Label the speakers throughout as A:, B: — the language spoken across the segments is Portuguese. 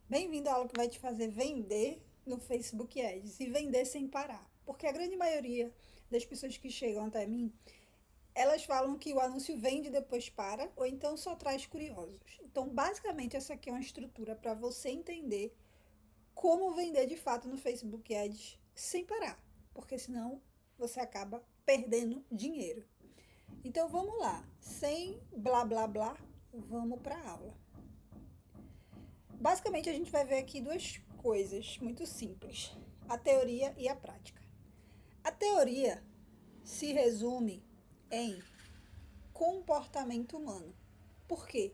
A: Bem-vindo à aula que vai te fazer vender no Facebook Ads e vender sem parar. Porque a grande maioria das pessoas que chegam até mim, elas falam que o anúncio vende e depois para, ou então só traz curiosos. Então, basicamente, essa aqui é uma estrutura para você entender como vender de fato no Facebook Ads sem parar, porque senão você acaba perdendo dinheiro. Então, vamos lá, sem blá blá blá, vamos para a aula. Basicamente, a gente vai ver aqui duas coisas muito simples: a teoria e a prática. A teoria se resume em comportamento humano. Por quê?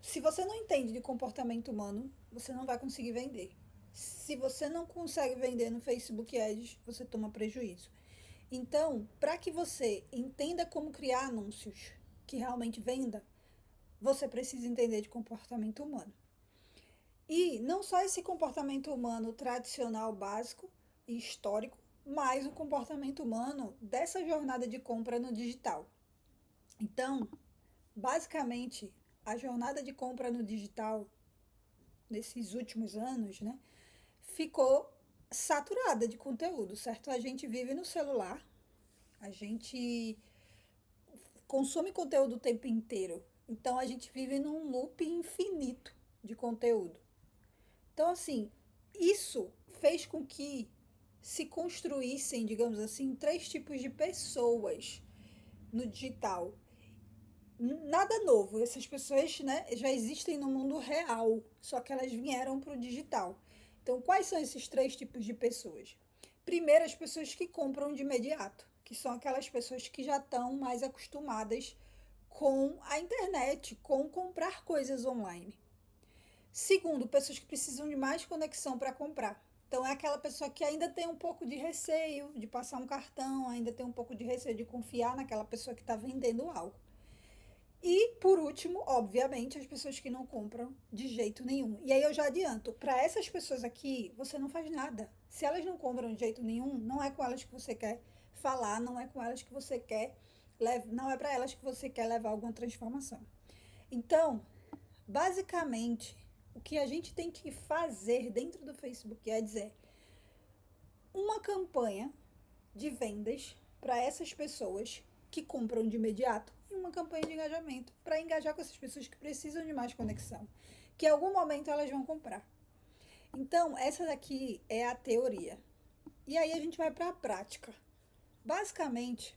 A: Se você não entende de comportamento humano, você não vai conseguir vender. Se você não consegue vender no Facebook Ads, você toma prejuízo. Então, para que você entenda como criar anúncios que realmente venda, você precisa entender de comportamento humano. E não só esse comportamento humano tradicional, básico e histórico, mas o comportamento humano dessa jornada de compra no digital. Então, basicamente, a jornada de compra no digital, nesses últimos anos, né, ficou saturada de conteúdo, certo? A gente vive no celular, a gente consome conteúdo o tempo inteiro. Então, a gente vive num loop infinito de conteúdo. Então, assim, isso fez com que se construíssem, digamos assim, três tipos de pessoas no digital. Nada novo, essas pessoas, né, já existem no mundo real, só que elas vieram para o digital. Então, quais são esses três tipos de pessoas? Primeiro, as pessoas que compram de imediato, que são aquelas pessoas que já estão mais acostumadas com a internet, com comprar coisas online. Segundo, pessoas que precisam de mais conexão para comprar. Então, é aquela pessoa que ainda tem um pouco de receio de passar um cartão, ainda tem um pouco de receio de confiar naquela pessoa que está vendendo algo. E, por último, obviamente, as pessoas que não compram de jeito nenhum. E aí eu já adianto, para essas pessoas aqui, você não faz nada. Se elas não compram de jeito nenhum, não é com elas que você quer falar, não é com elas que você quer, não é para elas que você quer levar alguma transformação. Então, basicamente, o que a gente tem que fazer dentro do Facebook é dizer uma campanha de vendas para essas pessoas que compram de imediato e uma campanha de engajamento para engajar com essas pessoas que precisam de mais conexão, que em algum momento elas vão comprar. Então, essa daqui é a teoria. E aí a gente vai para a prática. Basicamente,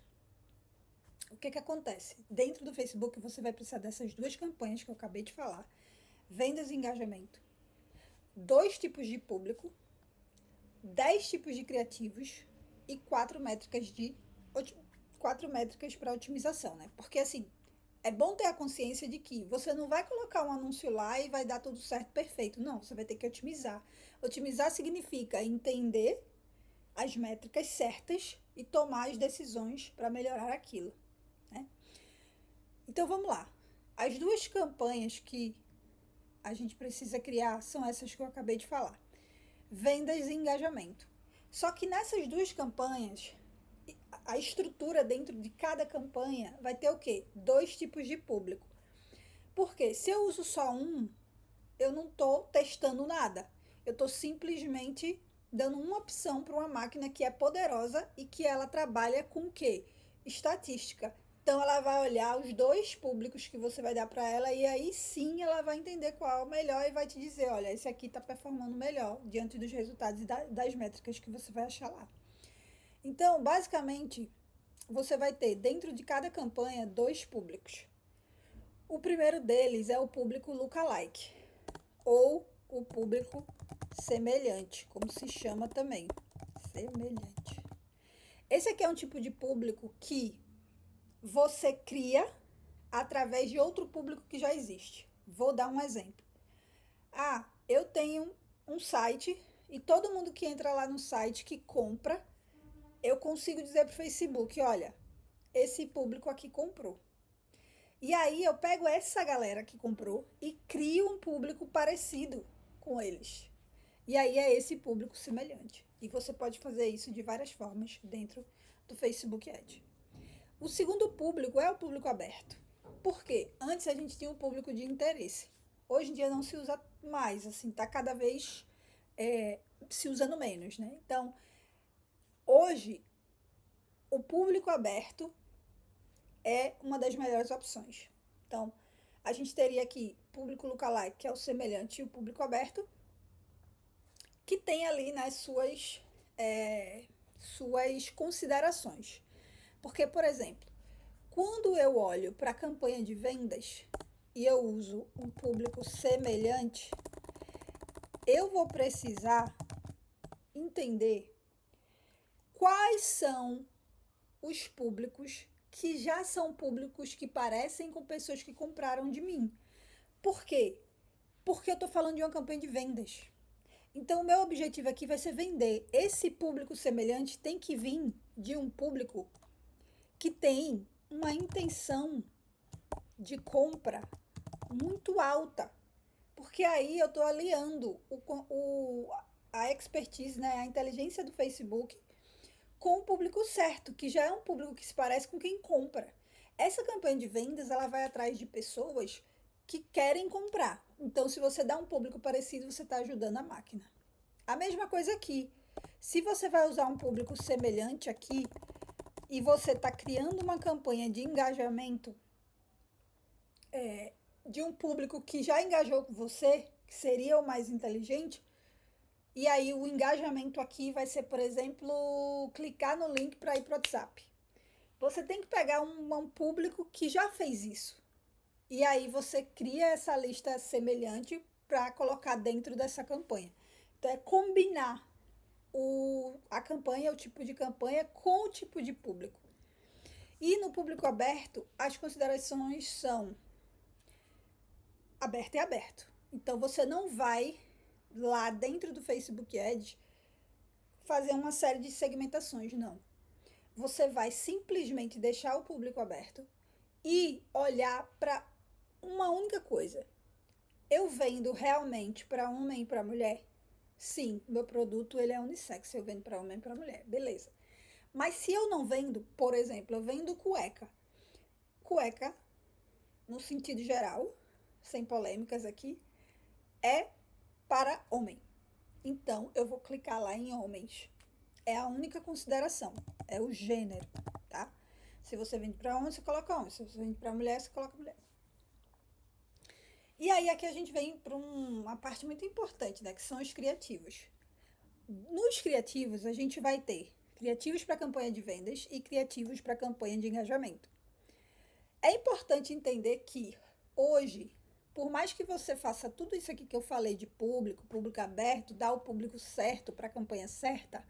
A: o que acontece? Dentro do Facebook você vai precisar dessas duas campanhas que eu acabei de falar: vendas e engajamento. 2 tipos de público, 10 tipos de criativos e 4 métricas para otimização, né? Porque assim, é bom ter a consciência de que você não vai colocar um anúncio lá e vai dar tudo certo perfeito. Não, você vai ter que otimizar. Otimizar significa entender as métricas certas e tomar as decisões para melhorar aquilo, né? Então vamos lá. As duas campanhas que a gente precisa criar são essas que eu acabei de falar: vendas e engajamento. Só que nessas duas campanhas, a estrutura dentro de cada campanha vai ter o quê? 2 tipos de público. Porque se eu uso só um, eu não estou testando nada. Eu estou simplesmente dando uma opção para uma máquina que é poderosa e que ela trabalha com o quê? Estatística. Então ela vai olhar os 2 públicos que você vai dar para ela e aí sim ela vai entender qual é o melhor e vai te dizer, olha, esse aqui está performando melhor diante dos resultados e das métricas que você vai achar lá. Então, basicamente, você vai ter dentro de cada campanha 2 públicos. O primeiro deles é o público lookalike, ou o público semelhante, como se chama também, semelhante. Esse aqui é um tipo de público que você cria através de outro público que já existe. Vou dar um exemplo. Ah, eu tenho um site e todo mundo que entra lá no site que compra, eu consigo dizer para o Facebook, olha, esse público aqui comprou. E aí eu pego essa galera que comprou e crio um público parecido com eles. E aí é esse público semelhante. E você pode fazer isso de várias formas dentro do Facebook Ads. O segundo público é o público aberto. Por quê? Antes a gente tinha um público de interesse. hoje em dia não se usa mais, assim, tá cada vez se usando menos, né? Então, hoje, o público aberto é uma das melhores opções. Então, a gente teria aqui público lookalike, que é o semelhante, e o público aberto, que tem ali nas suas considerações. Porque, por exemplo, quando eu olho para a campanha de vendas e eu uso um público semelhante, eu vou precisar entender quais são os públicos que já são públicos que parecem com pessoas que compraram de mim. Por quê? Porque eu estou falando de uma campanha de vendas. Então, o meu objetivo aqui vai ser vender. Esse público semelhante tem que vir de um público que tem uma intenção de compra muito alta. Porque aí eu estou aliando a expertise, né, a inteligência do Facebook com o público certo, que já é um público que se parece com quem compra. Essa campanha de vendas, ela vai atrás de pessoas que querem comprar. Então, se você dá um público parecido, você está ajudando a máquina. A mesma coisa aqui. Se você vai usar um público semelhante aqui e você está criando uma campanha de engajamento de um público que já engajou com você, que seria o mais inteligente, e aí o engajamento aqui vai ser, por exemplo, clicar no link para ir para o WhatsApp. Você tem que pegar um público que já fez isso. E aí você cria essa lista semelhante para colocar dentro dessa campanha. Então é combinar a campanha, o tipo de campanha com o tipo de público. E no público aberto, as considerações são aberto e aberto. Então você não vai lá dentro do Facebook Ads fazer uma série de segmentações, não. Você vai simplesmente deixar o público aberto e olhar para uma única coisa. Eu vendo realmente para homem e para mulher? Sim, meu produto ele é unissex, eu vendo para homem e para mulher, beleza. Mas se eu não vendo, por exemplo, eu vendo cueca. Cueca, no sentido geral, sem polêmicas aqui, é para homem. Então, eu vou clicar lá em homens. É a única consideração, é o gênero, tá? Se você vende para homem, você coloca homem. Se você vende para mulher, você coloca mulher. E aí aqui a gente vem para uma parte muito importante, né? Que são os criativos. Nos criativos, a gente vai ter criativos para campanha de vendas e criativos para campanha de engajamento. É importante entender que hoje, por mais que você faça tudo isso aqui que eu falei de público aberto, dar o público certo para a campanha certa,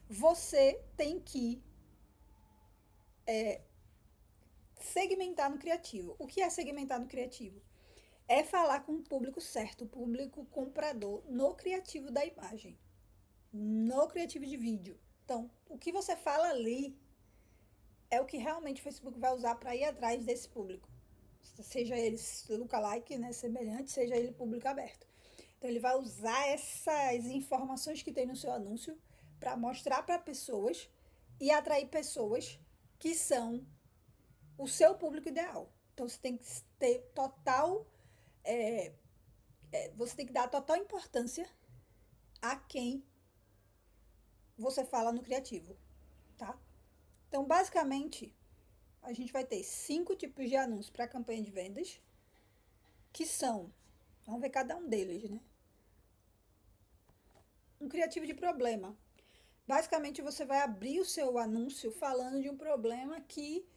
A: você tem que segmentar no criativo. O que é segmentar no criativo? É falar com o público certo, o público comprador, no criativo da imagem, no criativo de vídeo. Então, o que você fala ali é o que realmente o Facebook vai usar para ir atrás desse público. Seja ele lookalike, né, semelhante, seja ele público aberto. Então, ele vai usar essas informações que tem no seu anúncio para mostrar para pessoas e atrair pessoas que são o seu público ideal. Então, você tem que ter total... você tem que dar total importância a quem você fala no criativo, tá? Então, basicamente, a gente vai ter 5 tipos de anúncios para campanha de vendas, que são, vamos ver cada um deles, né? Um criativo de problema. Basicamente, você vai abrir o seu anúncio falando de um problema que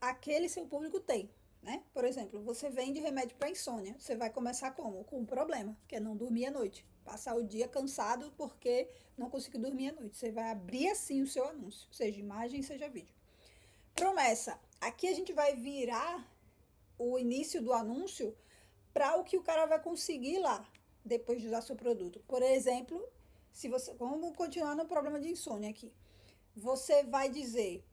A: aquele seu público tem, né? Por exemplo, você vende remédio para insônia. Você vai começar como? Com um problema, que é não dormir à noite. Passar o dia cansado porque não conseguiu dormir à noite. Você vai abrir assim o seu anúncio, seja imagem, seja vídeo. Promessa. Aqui a gente vai virar o início do anúncio para o que o cara vai conseguir lá depois de usar seu produto. Por exemplo, se você, vamos continuar no problema de insônia aqui. Você vai dizer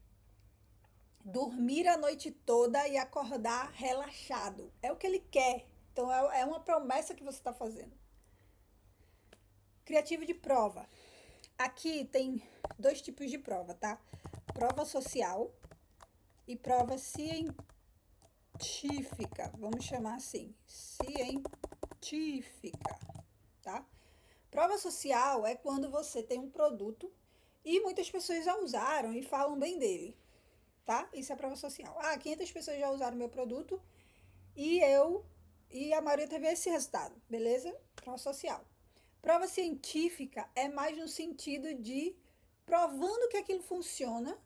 A: dormir a noite toda e acordar relaxado. É o que ele quer. Então é uma promessa que você está fazendo. Criativo de prova. Aqui tem 2 tipos de prova, tá? Prova social e prova científica, vamos chamar assim, científica, tá? Prova social é quando você tem um produto e muitas pessoas já usaram e falam bem dele, tá? Isso é prova social. 500 pessoas já usaram meu produto e a maioria teve esse resultado, beleza? Prova social. Prova científica é mais no sentido de provando que aquilo funciona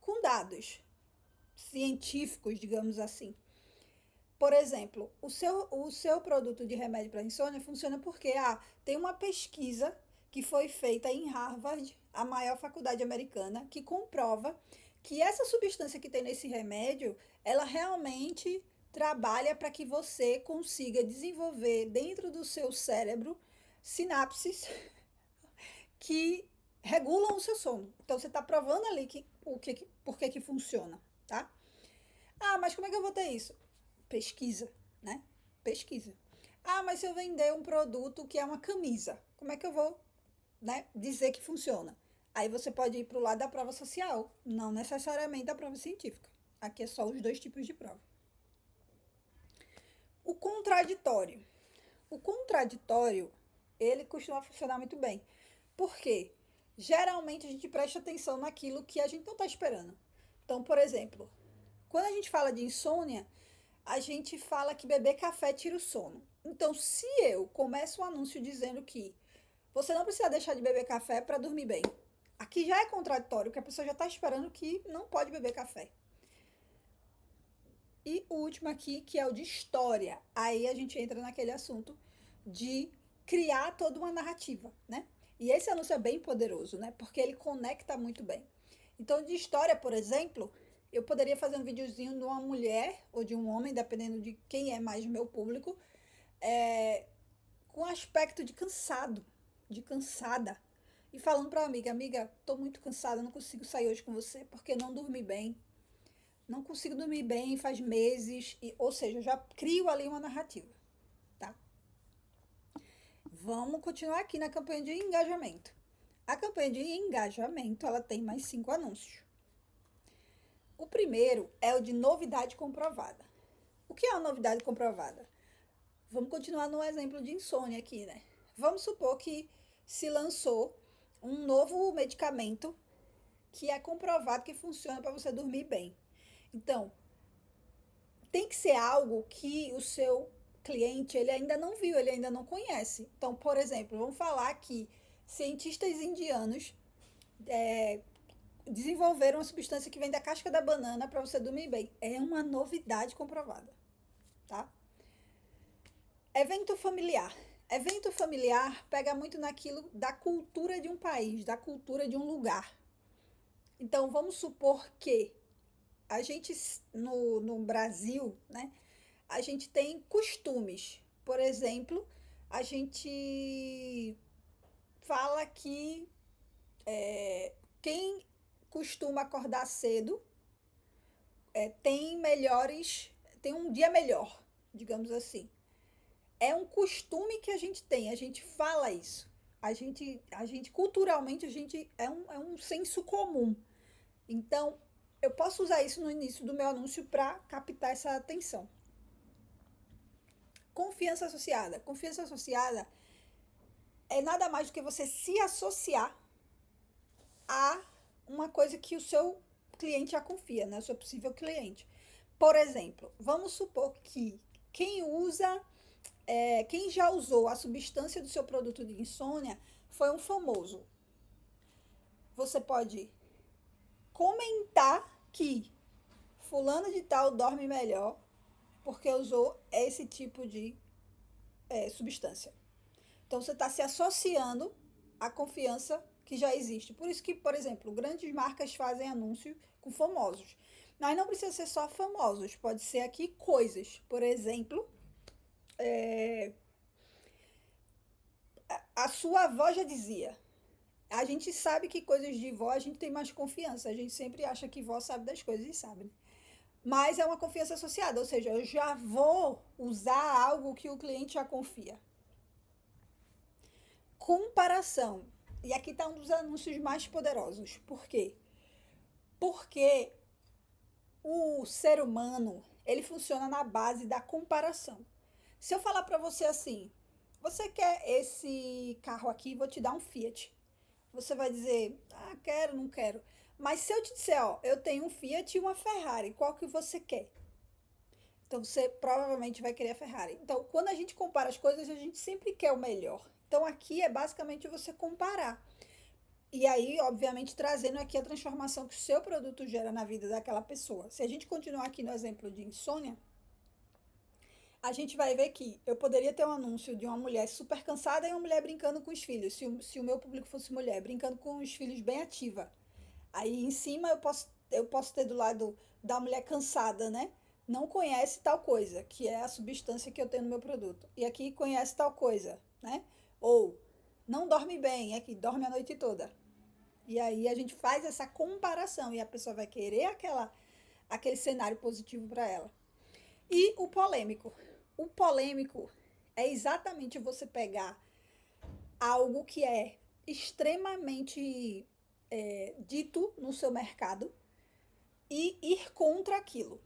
A: com dados científicos, digamos assim. Por exemplo, o seu produto de remédio para insônia funciona porque tem uma pesquisa que foi feita em Harvard, a maior faculdade americana, que comprova que essa substância que tem nesse remédio, ela realmente trabalha para que você consiga desenvolver dentro do seu cérebro sinapses que regulam o seu sono. Então você está provando ali por que funciona, tá? Mas como é que eu vou ter isso? Pesquisa, né? Pesquisa. Mas se eu vender um produto que é uma camisa, como é que eu vou, né, dizer que funciona? Aí você pode ir para o lado da prova social, não necessariamente da prova científica. Aqui é só os dois tipos de prova. O contraditório. O contraditório, ele costuma funcionar muito bem. Por quê? Geralmente a gente presta atenção naquilo que a gente não está esperando. Então, por exemplo, quando a gente fala de insônia, a gente fala que beber café tira o sono. Então, se eu começo um anúncio dizendo que você não precisa deixar de beber café para dormir bem, aqui já é contraditório, porque a pessoa já está esperando que não pode beber café. E o último aqui, que é o de história. Aí a gente entra naquele assunto de criar toda uma narrativa, né? E esse anúncio é bem poderoso, né? Porque ele conecta muito bem. Então, de história, por exemplo, eu poderia fazer um videozinho de uma mulher ou de um homem, dependendo de quem é mais meu público, com aspecto de cansado, de cansada. E falando para a amiga, tô muito cansada, não consigo sair hoje com você porque não dormi bem. Não consigo dormir bem faz meses, ou seja, eu já crio ali uma narrativa, tá? Vamos continuar aqui na campanha de engajamento. A campanha de engajamento, ela tem mais 5 anúncios. O primeiro é o de novidade comprovada. O que é uma novidade comprovada? Vamos continuar no exemplo de insônia aqui, né? Vamos supor que se lançou um novo medicamento que é comprovado que funciona para você dormir bem. Então, tem que ser algo que o seu cliente ele ainda não viu, ele ainda não conhece. Então, por exemplo, vamos falar que cientistas indianos desenvolveram uma substância que vem da casca da banana para você dormir bem. É uma novidade comprovada, tá? Evento familiar. Evento familiar pega muito naquilo da cultura de um país, da cultura de um lugar. Então, vamos supor que a gente, no Brasil, né, a gente tem costumes. Por exemplo, a gente fala que quem costuma acordar cedo tem um dia melhor, digamos assim. É um costume que a gente fala isso. A gente culturalmente, é um senso comum. Então, eu posso usar isso no início do meu anúncio para captar essa atenção. Confiança associada. Confiança associada é nada mais do que você se associar a uma coisa que o seu cliente já confia, né? O seu possível cliente. Por exemplo, vamos supor que quem já usou a substância do seu produto de insônia foi um famoso. Você pode comentar que fulano de tal dorme melhor porque usou esse tipo de substância. Então, você está se associando à confiança que já existe. Por isso que, por exemplo, grandes marcas fazem anúncio com famosos. Mas não precisa ser só famosos, pode ser aqui coisas. Por exemplo, a sua avó já dizia. A gente sabe que coisas de vó a gente tem mais confiança. A gente sempre acha que vó sabe das coisas e sabe, né? Mas é uma confiança associada, ou seja, eu já vou usar algo que o cliente já confia. Comparação. E aqui está um dos anúncios mais poderosos. Por quê? Porque o ser humano, ele funciona na base da comparação. Se eu falar para você assim, você quer esse carro aqui, vou te dar um Fiat. Você vai dizer, ah, quero, não quero. Mas se eu te disser, ó, eu tenho um Fiat e uma Ferrari, qual que você quer? Então você provavelmente vai querer a Ferrari. Então, quando a gente compara as coisas, a gente sempre quer o melhor. Então, aqui é basicamente você comparar. E aí, obviamente, trazendo aqui a transformação que o seu produto gera na vida daquela pessoa. Se a gente continuar aqui no exemplo de insônia, a gente vai ver que eu poderia ter um anúncio de uma mulher super cansada e uma mulher brincando com os filhos. Se o meu público fosse mulher, brincando com os filhos bem ativa. Aí em cima eu posso ter do lado da mulher cansada, né? Não conhece tal coisa, que é a substância que eu tenho no meu produto. E aqui conhece tal coisa, né? Ou não dorme bem, é que dorme a noite toda. E aí a gente faz essa comparação e a pessoa vai querer aquele cenário positivo para ela. E o polêmico. O polêmico é exatamente você pegar algo que é extremamente dito no seu mercado e ir contra aquilo.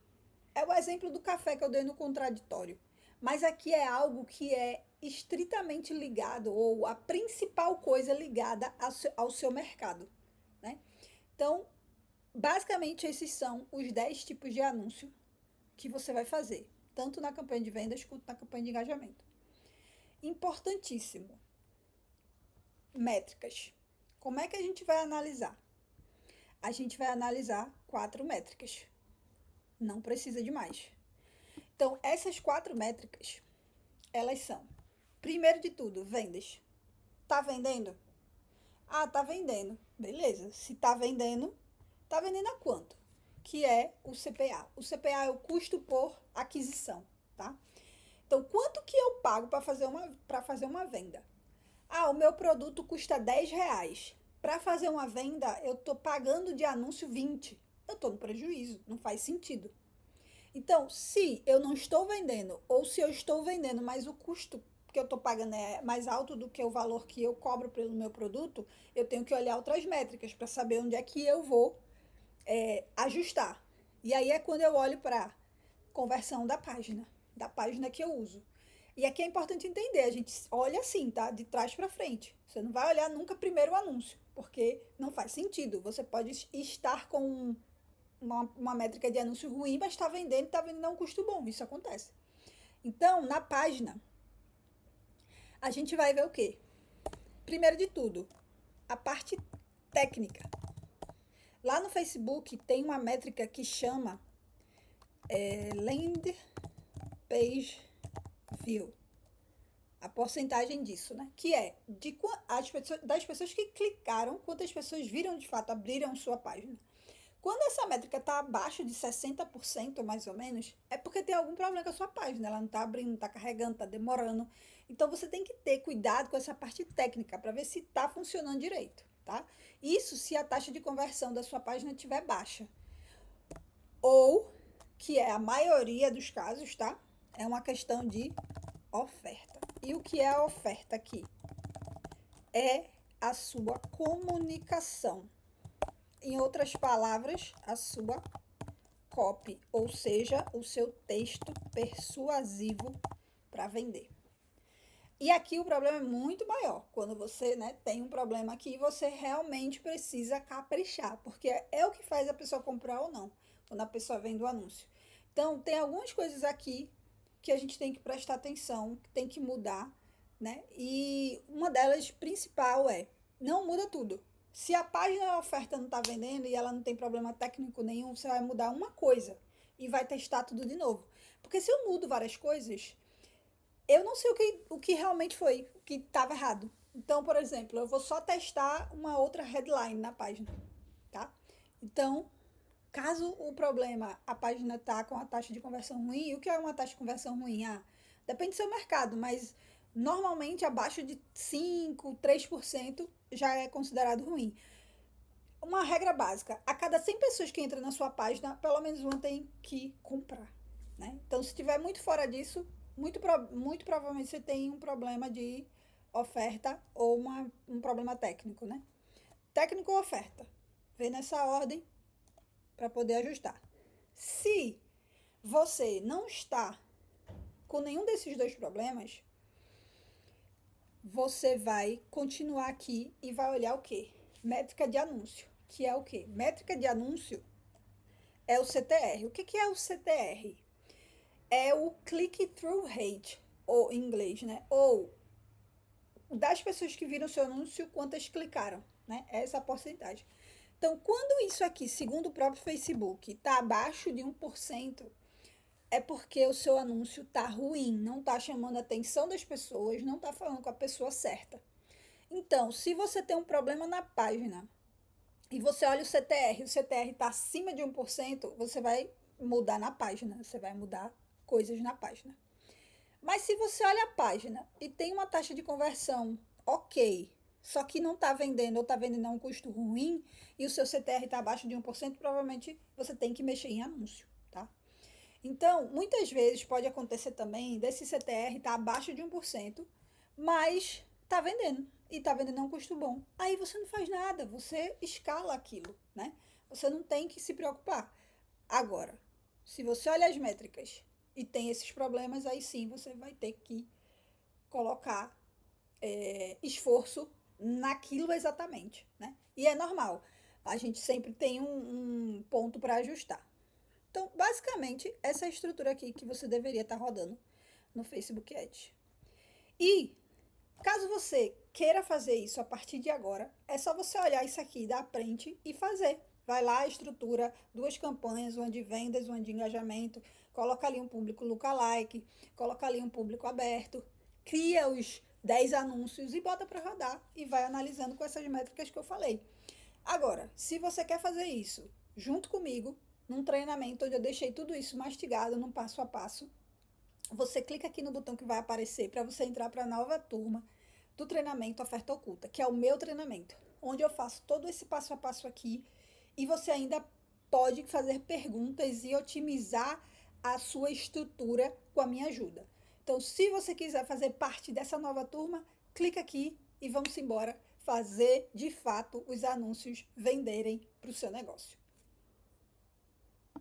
A: É o exemplo do café que eu dei no contraditório. Mas aqui é algo que é estritamente ligado, ou a principal coisa ligada ao seu mercado. Né? Então, basicamente, esses são os 10 tipos de anúncio que você vai fazer, tanto na campanha de vendas quanto na campanha de engajamento. Importantíssimo. Métricas. Como é que a gente vai analisar? A gente vai analisar 4 métricas. Não precisa de mais. Então, essas 4 métricas, elas são, primeiro de tudo, vendas. Tá vendendo? Ah, tá vendendo. Beleza. Se tá vendendo a quanto? Que é o CPA. O CPA é o custo por aquisição, tá? Então, quanto que eu pago para fazer uma venda? Ah, o meu produto custa R$10. Para fazer uma venda, eu tô pagando de anúncio 20. Eu tô no prejuízo, não faz sentido. Então, se eu não estou vendendo, ou se eu estou vendendo, mas o custo que eu estou pagando é mais alto do que o valor que eu cobro pelo meu produto, eu tenho que olhar outras métricas para saber onde é que eu vou ajustar. E aí é quando eu olho para conversão da página que eu uso. E aqui é importante entender, a gente olha assim, tá? De trás para frente. Você não vai olhar nunca primeiro o anúncio, porque não faz sentido. Você pode estar com uma métrica de anúncio ruim, mas está vendendo a um custo bom. Isso acontece. Então, na página, a gente vai ver o quê? Primeiro de tudo, a parte técnica. Lá no Facebook tem uma métrica que chama Land Page View. A porcentagem disso, né? Que é das pessoas que clicaram, quantas pessoas viram de fato, abriram sua página. Quando essa métrica está abaixo de 60%, mais ou menos, é porque tem algum problema com a sua página. Ela não está abrindo, não está carregando, está demorando. Então, você tem que ter cuidado com essa parte técnica para ver se está funcionando direito, tá? Isso se a taxa de conversão da sua página estiver baixa. Ou, que é a maioria dos casos, tá? É uma questão de oferta. E o que é a oferta aqui? É a sua comunicação. Em outras palavras, a sua copy, ou seja, o seu texto persuasivo para vender. E aqui o problema é muito maior. Quando você tem um problema aqui, você realmente precisa caprichar, porque é o que faz a pessoa comprar ou não, quando a pessoa vende o anúncio. Então, tem algumas coisas aqui que a gente tem que prestar atenção, que tem que mudar, né? E uma delas principal não muda tudo. Se a página da oferta não está vendendo e ela não tem problema técnico nenhum, você vai mudar uma coisa e vai testar tudo de novo. Porque se eu mudo várias coisas, eu não sei o que realmente foi, o que estava errado. Então, por exemplo, eu vou só testar uma outra headline na página, tá? Então, caso o problema, a página tá com a taxa de conversão ruim, e o que é uma taxa de conversão ruim? Depende do seu mercado, mas normalmente abaixo de 5, 3% já é considerado ruim. Uma regra básica, a cada 100 pessoas que entram na sua página, pelo menos uma tem que comprar, né? Então, se estiver muito fora disso, muito provavelmente você tem um problema de oferta ou um problema técnico, né? Técnico ou oferta. Vê nessa ordem para poder ajustar. Se você não está com nenhum desses dois problemas, você vai continuar aqui e vai olhar o quê? Métrica de anúncio, que é o quê? Métrica de anúncio é o CTR. O que é o CTR? É o click-through rate, ou em inglês, né? Ou das pessoas que viram seu anúncio, quantas clicaram, né? Essa é a porcentagem. Então, quando isso aqui, segundo o próprio Facebook, está abaixo de 1%, é porque o seu anúncio está ruim, não está chamando a atenção das pessoas, não está falando com a pessoa certa. Então, se você tem um problema na página e você olha o CTR está acima de 1%, você vai mudar na página, você vai mudar coisas na página. Mas se você olha a página e tem uma taxa de conversão ok, só que não está vendendo ou está vendendo a um custo ruim e o seu CTR está abaixo de 1%, provavelmente você tem que mexer em anúncio, tá? Então, muitas vezes pode acontecer também desse CTR estar abaixo de 1%, mas está vendendo e está vendendo a um custo bom. Aí você não faz nada, você escala aquilo, né? Você não tem que se preocupar. Agora, se você olha as métricas e tem esses problemas, aí sim você vai ter que colocar esforço naquilo exatamente, né? E é normal, a gente sempre tem um ponto para ajustar. Então, basicamente, essa é a estrutura aqui que você deveria estar rodando no Facebook Ads. E, caso você queira fazer isso a partir de agora, é só você olhar isso aqui, dar print e fazer. Vai lá, estrutura 2 campanhas, uma de vendas, uma de engajamento, coloca ali um público lookalike, coloca ali um público aberto, cria os 10 anúncios e bota para rodar e vai analisando com essas métricas que eu falei. Agora, se você quer fazer isso junto comigo, num treinamento onde eu deixei tudo isso mastigado num passo a passo, você clica aqui no botão que vai aparecer para você entrar para a nova turma do treinamento Oferta Oculta, que é o meu treinamento, onde eu faço todo esse passo a passo aqui e você ainda pode fazer perguntas e otimizar a sua estrutura com a minha ajuda. Então, se você quiser fazer parte dessa nova turma, clica aqui e vamos embora fazer de fato os anúncios venderem para o seu negócio.